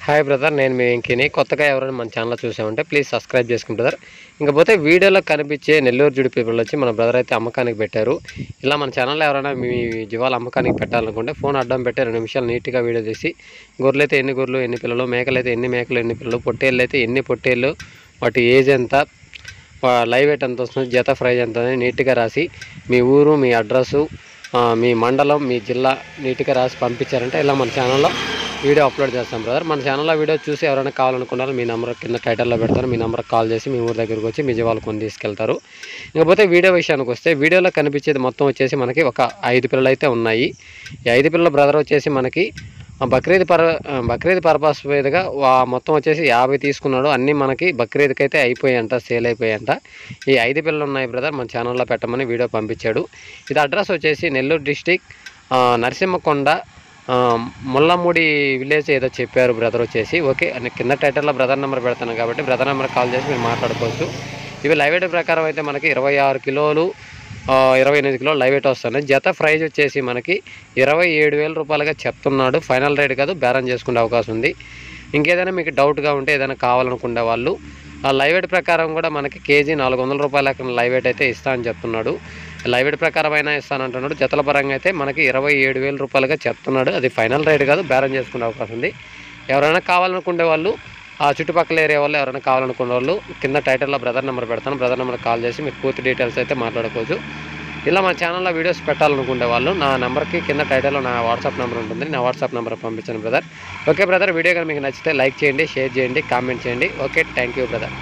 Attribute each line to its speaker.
Speaker 1: Hi brother, నేను మీ వెంకీని. కొత్తగా ఎవరైనా మన ఛానల్ చూసామంటే ప్లీజ్ సబ్స్క్రైబ్ చేసుకుని బ్రదర్. ఇంకపోతే వీడియోలో కనిపించే నెల్లూరు జుడి పీపుల్ వచ్చి మన బ్రదర్ అయితే అమ్మకానికి పెట్టారు. ఇలా మన ఛానల్లో ఎవరైనా మీ జీవాలు అమ్మకానికి పెట్టాలనుకుంటే ఫోన్ అడ్డం పెట్టి 2 నిమిషాలు నీట్గా వీడియో తీసి గొర్రెలు అయితే ఎన్ని గొర్రెలు ఎన్ని పిల్లలు, మేకలు అయితే ఎన్ని మేకలు ఎన్ని పిల్లలు, పొట్టేళ్ళు అయితే ఎన్ని పొట్టేళ్ళు, వాటి ఏజ్ ఎంత, లైవ్ వెయిట్ ఎంత వస్తుంది, జత ప్రైజ్ ఎంత అని నీట్గా రాసి మీ ఊరు, మీ అడ్రస్సు, మీ మండలం, మీ జిల్లా నీట్గా రాసి పంపించారంటే ఇలా మన ఛానల్లో వీడియో అప్లోడ్ చేస్తాం బ్రదర్. మన ఛానల్లో వీడియో చూసి ఎవరైనా కావాలనుకున్నారో మీ నెంబర్ కింద టైటిల్లో పెడతారు. మీ నెంబర్కి కాల్ చేసి మీ ఊరి దగ్గరికి వచ్చి మీ జీవాలు కొని తీసుకెళ్తారు. ఇకపోతే వీడియో విషయానికి వస్తే వీడియోలో కనిపించేది మొత్తం వచ్చేసి మనకి ఒక 5 పిల్లలు అయితే ఉన్నాయి. ఈ 5 పిల్లల బ్రదర్ వచ్చేసి మనకి బక్రీద్ పర్పస్ మీదుగా మొత్తం వచ్చేసి 50 తీసుకున్నాడు. అన్నీ మనకి బక్రీద్కి అయితే అయిపోయాయంట, సేల్ అయిపోయాయంట. ఈ 5 పిల్లలు ఉన్నాయి బ్రదర్, మన ఛానల్లో పెట్టమని వీడియో పంపించాడు. ఇది అడ్రస్ వచ్చేసి నెల్లూరు డిస్టిక్ నరసింహకొండ ముల్లమూడి విలేజ్ ఏదో చెప్పారు బ్రదర్ వచ్చేసి. ఓకే, కింద టైటిల్లో బ్రదర్ నెంబర్ పెడతాను కాబట్టి బ్రదర్ నెంబర్ కాల్ చేసి మీరు మాట్లాడుకోవచ్చు. ఇవి లైవ్ వెయిట్ ప్రకారం అయితే మనకి 26 కిలోలు 28 కిలోలు లైవ్ వెయిట్ వస్తున్నాయి. జత ప్రైజ్ వచ్చేసి మనకి 27,000 రూపాయలుగా చెప్తున్నాడు. ఫైనల్ రేట్ కాదు, బేరం చేసుకునే అవకాశం ఉంది. ఇంకేదైనా మీకు డౌట్గా ఉంటే ఏదైనా కావాలనుకునే వాళ్ళు లైవ్ వెయిట్ ప్రకారం కూడా మనకి కేజీ 400 రూపాయల లైవ్ వెయిట్ అయితే ఇస్తా అని చెప్తున్నాడు. లైవ్ వెయిట్ ప్రకారం అయినా ఇస్తానంటున్నాడు. జతల పరంగా అయితే మనకి 27,000 రూపాయలుగా చెప్తున్నాడు. అది ఫైనల్ రేట్ కాదు, బేరం చేసుకునే అవకాశం ఉంది. ఎవరైనా కావాలనుకునే వాళ్ళు, ఆ చుట్టుపక్కల ఏరియా వాళ్ళు ఎవరైనా కావాలనుకునే వాళ్ళు కింద టైటిల్లో బ్రదర్ నెంబర్ పెడతాను. బ్రదర్ నెంబర్ కాల్ చేసి మీకు పూర్తి డీటెయిల్స్ అయితే మాట్లాడుకోవచ్చు. ఇలా మా ఛానల్లో వీడియోస్ పెట్టాలనుకునే వాళ్ళు నా నెంబర్కి కింద టైటిల్లో నా వాట్సాప్ నెంబర్ ఉంటుంది. నా వాట్సాప్ నెంబర్ పంపించాను బ్రదర్. ఓకే బ్రదర్, వీడియో కానీ మీకు నచ్చితే లైక్ చేయండి, షేర్ చేయండి, కామెంట్ చేయండి. Okay, thank you brother.